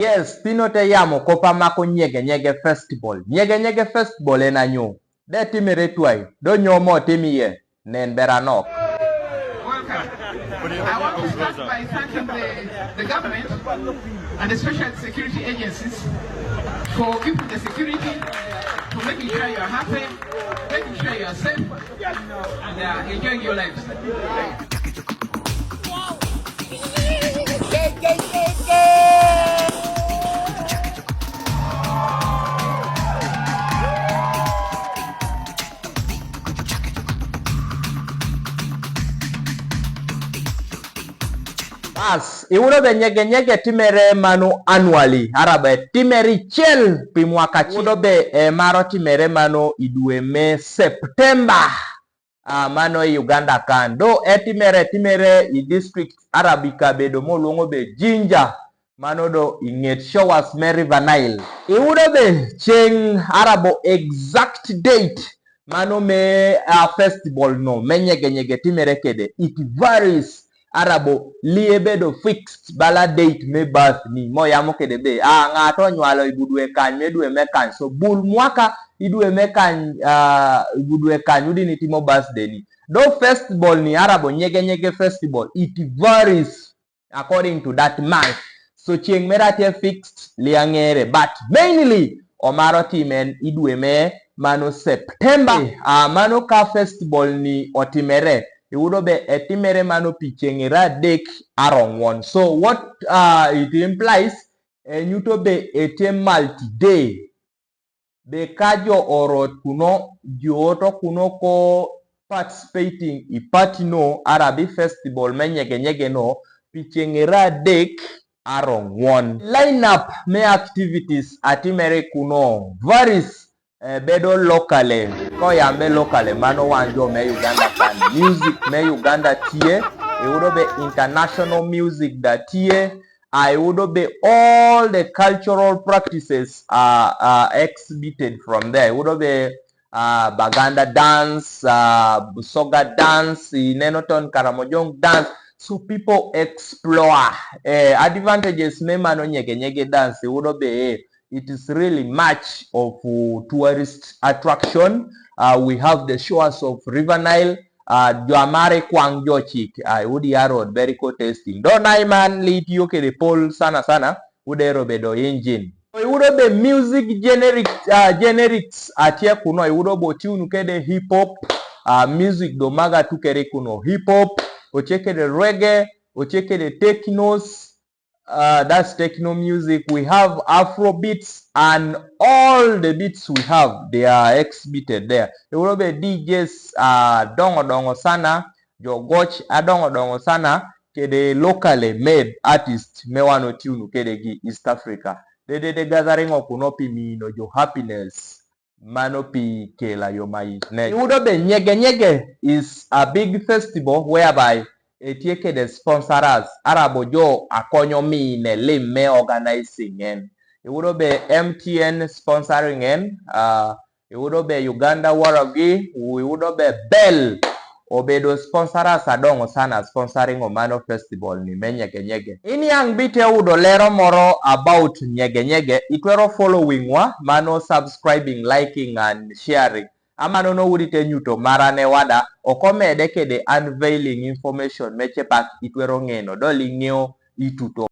Yes, pino te yamo kopa mako nyege nyege festival. Nyege nyege festival en anyo. De timere tuai. Do nyomo timiye. Nen beranok. Welcome. I want to start by thanking the government and especially the security agencies for keeping the security, for making sure you are happy, making sure you are safe, and enjoying your lives. As, iwudo be nyege nyege timere mano annually. Arabe timeri chel pi mwaka chi. Iwudo be maro timere mano idue me September. Mano Uganda kan. Do timere i district Arabika bedo moluongo be JINJA. Mano do inget showers me River Nile. Iwudo be cheng arabo exact date. Mano me festival no. Me nyege nyege timere kede. It varies. Arabo liebedo fixed bala date me birth ni moyamo kede be ng'ato nywalo ibudwe kany medwe me kany so bul mwaka idwe me kany ibudwe kany udi ni timo birthday ni do festival ni arabo nyege nyege festival it varies according to that month so chieng merate fixed liangere but mainly omaro timen idwe me mano September mano ka festival ni otimere Iwudo be etimere mano pichengera dek arongwon. So what it implies nyuto be etem multi-day. Be kajo orot kuno joto kuno ko participating I party no Arabi festival me nyege nyege no pichengera dek arongwon. Lineup me activities atimere kuno varies bedo locally ko yambe locally mano wanjo me Uganda kan music me Uganda tie iwudo be international music da tie iwudo be all the cultural practices are exhibited from there iwudo be Baganda dance Busoga dance Nenoton Karamojong dance so people explore advantages me mano nyege nyege dance iwudo be it is really much of tourist attraction. We have the shores of River Nile. Joamare kwang jochik. Udi road very cool tasting. Don't I man lead you ke the pole sana sana. Ude robedo engine. Iwudo be music generics atie kuno. Iwudo bo tune kede hip hop. Music do maga tukere kuno hip hop. Ocheke the reggae. Ocheke the technos. That's techno music. We have Afro beats and all the beats we have, they are exhibited there. There will be DJs dongo dongo sana, jogoch adongo dongo sana, kede locally made artists me wano tune kede gi East Africa. The gathering of kunopi mino jo happiness. Manopi kela yo mai. Iwudobe nyege nyege is a big festival whereby etieke the sponsors arabo jo akonyo mine lime organizing en iwudobe MTN sponsoring en iwudobe Uganda Waragi iwudobe Bell obedo sponsors adongo sana sponsoring omano festival ni menyege nyege ini yang bite udo lero moro about nyege nyege itwero following wa mano subscribing liking and sharing amano no wudite nyuto marane wada okomede kede unveiling information meche pak itwero ngeno doli ngeo ituto